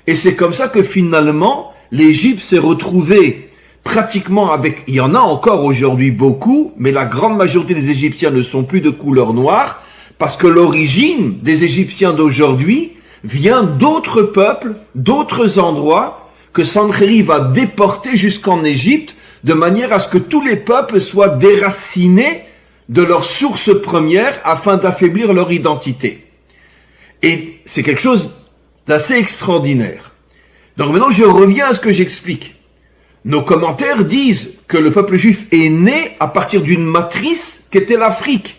Et c'est comme ça que finalement, l'Égypte s'est retrouvée pratiquement avec, il y en a encore aujourd'hui beaucoup, mais la grande majorité des Égyptiens ne sont plus de couleur noire, parce que l'origine des Égyptiens d'aujourd'hui vient d'autres peuples, d'autres endroits, que Sancherib va déporter jusqu'en Égypte, de manière à ce que tous les peuples soient déracinés de leur source première, afin d'affaiblir leur identité. Et c'est quelque chose d'assez extraordinaire. Donc maintenant, je reviens à ce que j'explique. Nos commentaires disent que le peuple juif est né à partir d'une matrice qu'était l'Afrique.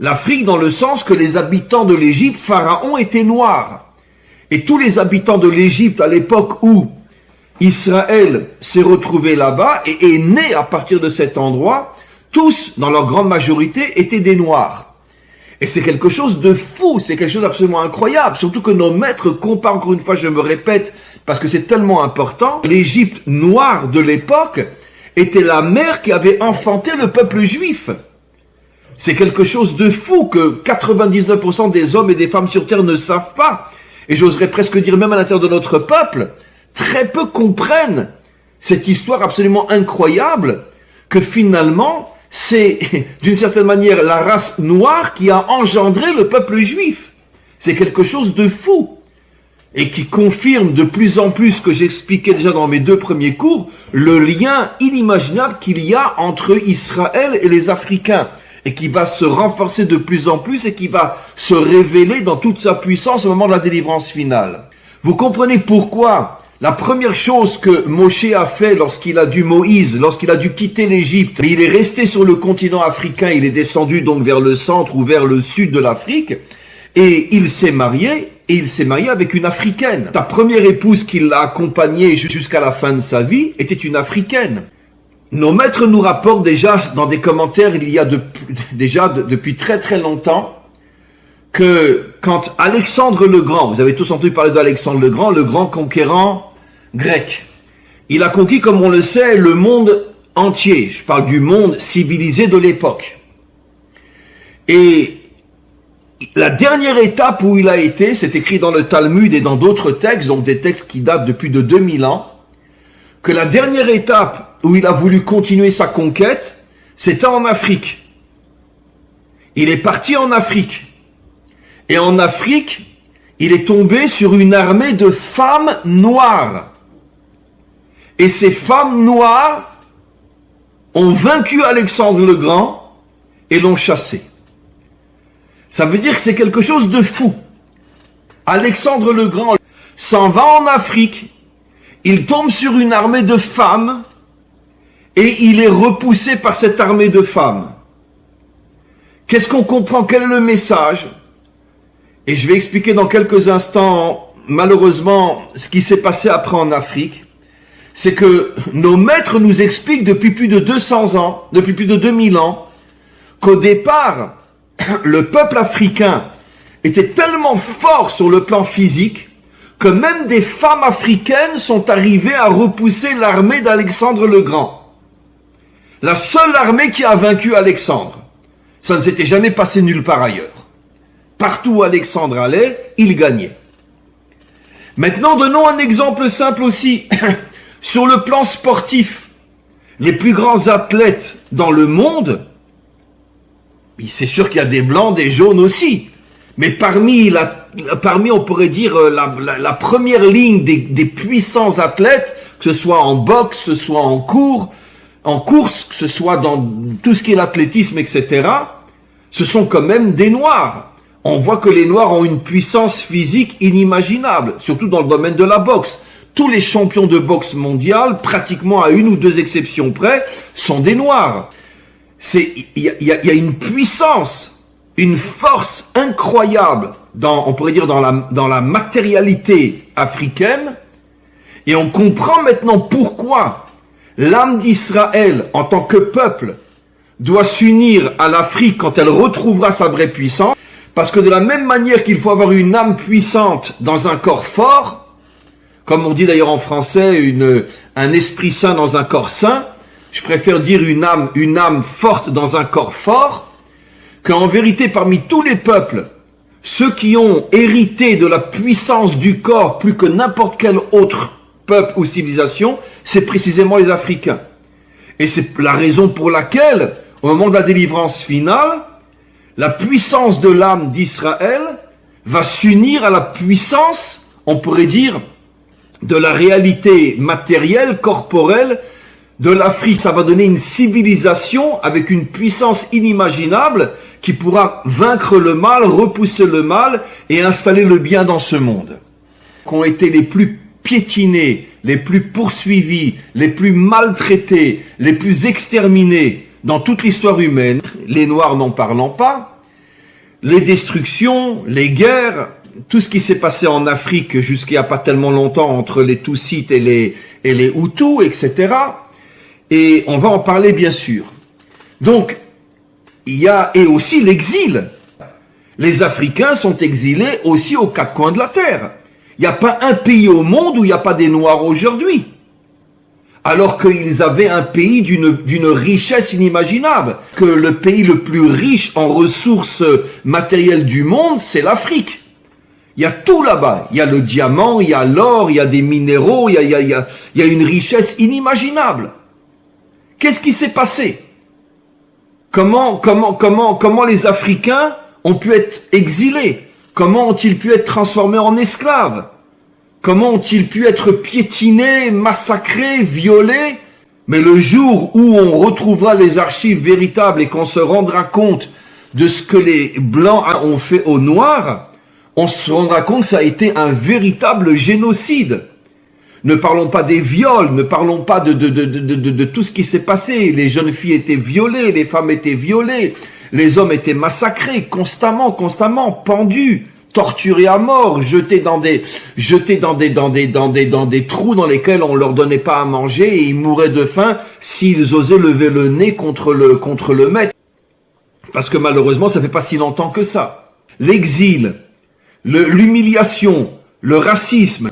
L'Afrique dans le sens que les habitants de l'Égypte, Pharaon, étaient noirs. Et tous les habitants de l'Égypte à l'époque où Israël s'est retrouvé là-bas et est né à partir de cet endroit, tous, dans leur grande majorité, étaient des noirs. Et c'est quelque chose de fou, c'est quelque chose d'absolument incroyable, surtout que nos maîtres comparent, encore une fois, je me répète, parce que c'est tellement important, l'Égypte noire de l'époque était la mère qui avait enfanté le peuple juif. C'est quelque chose de fou que 99% des hommes et des femmes sur terre ne savent pas. Et j'oserais presque dire même à l'intérieur de notre peuple, très peu comprennent cette histoire absolument incroyable que finalement, c'est d'une certaine manière la race noire qui a engendré le peuple juif. C'est quelque chose de fou. Et qui confirme de plus en plus ce que j'expliquais déjà dans mes 2 premiers cours, le lien inimaginable qu'il y a entre Israël et les Africains, et qui va se renforcer de plus en plus et qui va se révéler dans toute sa puissance au moment de la délivrance finale. Vous comprenez pourquoi la première chose que Moshe a fait lorsqu'il a dû quitter l'Égypte, il est resté sur le continent africain, il est descendu donc vers le centre ou vers le sud de l'Afrique, et il s'est marié avec une Africaine. Sa première épouse qui l'a accompagné jusqu'à la fin de sa vie était une Africaine. Nos maîtres nous rapportent déjà dans des commentaires, il y a depuis très très longtemps, que quand Alexandre le Grand, vous avez tous entendu parler d'Alexandre le grand conquérant grec, il a conquis, comme on le sait, le monde entier. Je parle du monde civilisé de l'époque. Et la dernière étape où il a été, c'est écrit dans le Talmud et dans d'autres textes, donc des textes qui datent de plus de 2000 ans, que la dernière étape où il a voulu continuer sa conquête, c'était en Afrique. Il est parti en Afrique. Et en Afrique, il est tombé sur une armée de femmes noires. Et ces femmes noires ont vaincu Alexandre le Grand et l'ont chassé. Ça veut dire que c'est quelque chose de fou. Alexandre le Grand s'en va en Afrique, il tombe sur une armée de femmes et il est repoussé par cette armée de femmes. Qu'est-ce qu'on comprend? Quel est le message? Et je vais expliquer dans quelques instants, malheureusement, ce qui s'est passé après en Afrique. C'est que nos maîtres nous expliquent depuis plus de 200 ans, depuis plus de 2000 ans, qu'au départ, le peuple africain était tellement fort sur le plan physique que même des femmes africaines sont arrivées à repousser l'armée d'Alexandre le Grand. La seule armée qui a vaincu Alexandre. Ça ne s'était jamais passé nulle part ailleurs. Partout où Alexandre allait, il gagnait. Maintenant, donnons un exemple simple aussi. Sur le plan sportif, les plus grands athlètes dans le monde, c'est sûr qu'il y a des blancs, des jaunes aussi, mais parmi on pourrait dire la première ligne des puissants athlètes, que ce soit en boxe, que ce soit en course, que ce soit dans tout ce qui est l'athlétisme, etc., ce sont quand même des noirs. On voit que les noirs ont une puissance physique inimaginable, surtout dans le domaine de la boxe. Tous les champions de boxe mondiale, pratiquement à 1 ou 2 exceptions près, sont des noirs. Il y a une puissance, une force incroyable, on pourrait dire dans la matérialité africaine, et on comprend maintenant pourquoi l'âme d'Israël, en tant que peuple, doit s'unir à l'Afrique quand elle retrouvera sa vraie puissance, parce que de la même manière qu'il faut avoir une âme puissante dans un corps fort, comme on dit d'ailleurs en français, un esprit saint dans un corps saint, je préfère dire une âme forte dans un corps fort, qu'en vérité parmi tous les peuples, ceux qui ont hérité de la puissance du corps plus que n'importe quel autre peuple ou civilisation, c'est précisément les Africains. Et c'est la raison pour laquelle, au moment de la délivrance finale, la puissance de l'âme d'Israël va s'unir à la puissance, on pourrait dire, de la réalité matérielle, corporelle de l'Afrique. Ça va donner une civilisation avec une puissance inimaginable qui pourra vaincre le mal, repousser le mal et installer le bien dans ce monde. Qu'ont été les plus piétinés, les plus poursuivis, les plus maltraités, les plus exterminés dans toute l'histoire humaine, les Noirs n'en parlant pas, les destructions, les guerres, tout ce qui s'est passé en Afrique jusqu'il n'y a pas tellement longtemps entre les Tutsites et les Hutus, etc. Et on va en parler bien sûr. Donc, il y a, et aussi l'exil. Les Africains sont exilés aussi aux quatre coins de la terre. Il n'y a pas un pays au monde où il n'y a pas des Noirs aujourd'hui. Alors qu'ils avaient un pays d'une richesse inimaginable. Que le pays le plus riche en ressources matérielles du monde, c'est l'Afrique. Il y a tout là-bas. Il y a le diamant, il y a l'or, il y a des minéraux, il y a une richesse inimaginable. Qu'est-ce qui s'est passé? Comment les Africains ont pu être exilés? Comment ont-ils pu être transformés en esclaves? Comment ont-ils pu être piétinés, massacrés, violés? Mais le jour où on retrouvera les archives véritables et qu'on se rendra compte de ce que les Blancs ont fait aux Noirs, on se rendra compte que ça a été un véritable génocide. Ne parlons pas des viols, ne parlons pas de tout ce qui s'est passé. Les jeunes filles étaient violées, les femmes étaient violées, les hommes étaient massacrés constamment, pendus, torturés à mort, jetés dans des trous dans lesquels on leur donnait pas à manger et ils mouraient de faim s'ils osaient lever le nez contre le maître. Parce que malheureusement, ça fait pas si longtemps que ça. L'exil, l'humiliation, le racisme,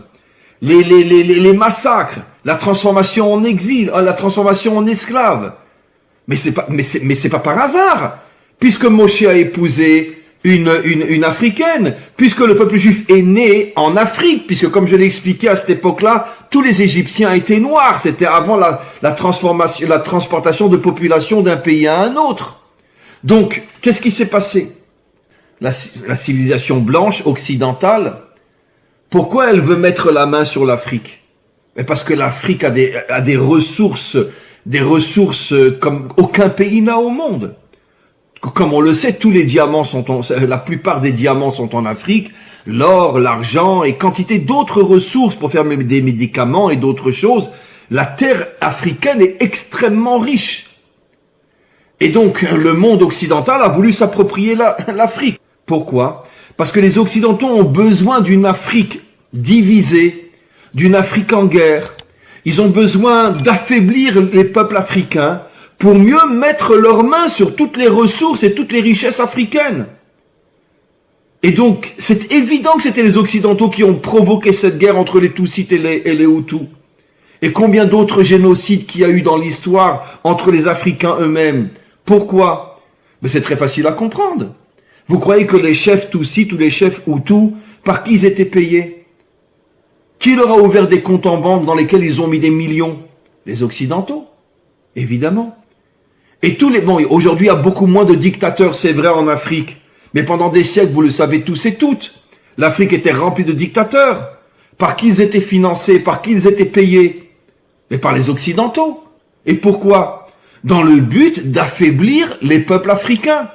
les massacres, la transformation en exil, la transformation en esclave. Mais c'est pas par hasard, puisque Moshe a épousé une africaine, puisque le peuple juif est né en Afrique, puisque comme je l'ai expliqué à cette époque-là, tous les Égyptiens étaient noirs, c'était avant la transportation de population d'un pays à un autre. Donc, qu'est-ce qui s'est passé? La civilisation blanche occidentale, pourquoi elle veut mettre la main sur l'Afrique? Parce que l'Afrique a des ressources comme aucun pays n'a au monde. Comme on le sait, tous les diamants la plupart des diamants sont en Afrique, l'or, l'argent et quantité d'autres ressources pour faire des médicaments et d'autres choses. La terre africaine est extrêmement riche. Et donc, le monde occidental a voulu s'approprier l'Afrique. Pourquoi? Parce que les Occidentaux ont besoin d'une Afrique divisée, d'une Afrique en guerre. Ils ont besoin d'affaiblir les peuples africains pour mieux mettre leurs mains sur toutes les ressources et toutes les richesses africaines. Et donc, c'est évident que c'était les Occidentaux qui ont provoqué cette guerre entre les Tutsites et les Hutus. Et combien d'autres génocides qu'il y a eu dans l'histoire entre les Africains eux-mêmes. Pourquoi? Mais c'est très facile à comprendre. Vous croyez que les chefs Tutsites ou les chefs Hutus, par qui ils étaient payés? Qui leur a ouvert des comptes en banque dans lesquels ils ont mis des millions? Les Occidentaux, évidemment. Et aujourd'hui, il y a beaucoup moins de dictateurs, c'est vrai, en Afrique. Mais pendant des siècles, vous le savez tous et toutes, l'Afrique était remplie de dictateurs. Par qui ils étaient financés, par qui ils étaient payés? Mais par les Occidentaux. Et pourquoi? Dans le but d'affaiblir les peuples africains.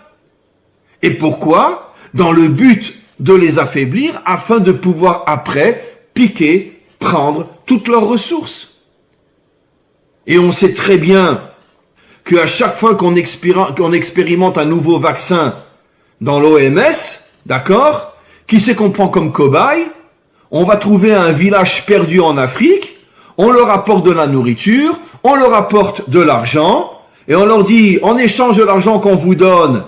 Et pourquoi? Dans le but de les affaiblir afin de pouvoir après piquer, prendre toutes leurs ressources. Et on sait très bien qu'à chaque fois qu'on expérimente un nouveau vaccin dans l'OMS, d'accord, qui c'est qu'on prend comme cobaye? On va trouver un village perdu en Afrique, on leur apporte de la nourriture, on leur apporte de l'argent, et on leur dit, en échange de l'argent qu'on vous donne,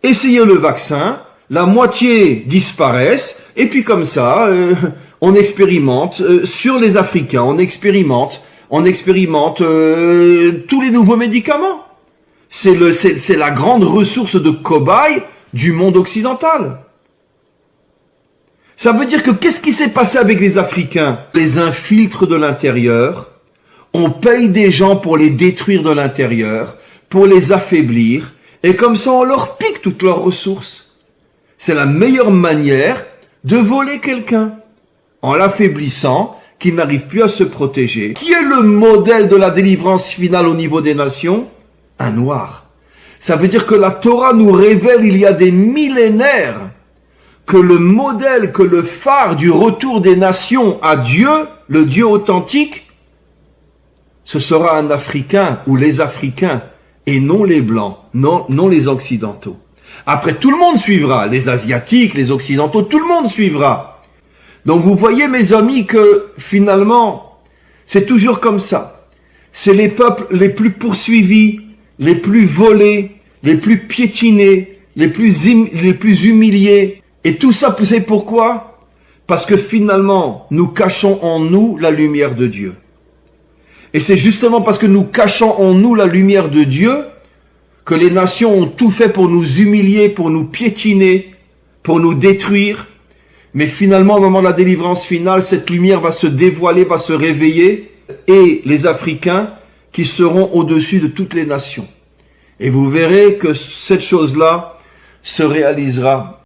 essayez le vaccin, la moitié disparaissent, et puis comme ça, on expérimente sur les Africains, on expérimente tous les nouveaux médicaments. C'est la grande ressource de cobaye du monde occidental. Ça veut dire que qu'est-ce qui s'est passé avec les Africains? Les infiltrent de l'intérieur, on paye des gens pour les détruire de l'intérieur, pour les affaiblir, et comme ça on leur pique toutes leurs ressources. C'est la meilleure manière de voler quelqu'un, en l'affaiblissant, qu'il n'arrive plus à se protéger. Qui est le modèle de la délivrance finale au niveau des nations? Un noir. Ça veut dire que la Torah nous révèle il y a des millénaires que le modèle, que le phare du retour des nations à Dieu, le Dieu authentique, ce sera un Africain ou les Africains et non les Blancs, non les Occidentaux. Après, tout le monde suivra, les Asiatiques, les Occidentaux, tout le monde suivra. Donc vous voyez mes amis que finalement, c'est toujours comme ça. C'est les peuples les plus poursuivis, les plus volés, les plus piétinés, les plus humiliés. Et tout ça, vous savez pourquoi? Parce que finalement, nous cachons en nous la lumière de Dieu. Et c'est justement parce que nous cachons en nous la lumière de Dieu que les nations ont tout fait pour nous humilier, pour nous piétiner, pour nous détruire. Mais finalement, au moment de la délivrance finale, cette lumière va se dévoiler, va se réveiller, et les Africains qui seront au-dessus de toutes les nations. Et vous verrez que cette chose-là se réalisera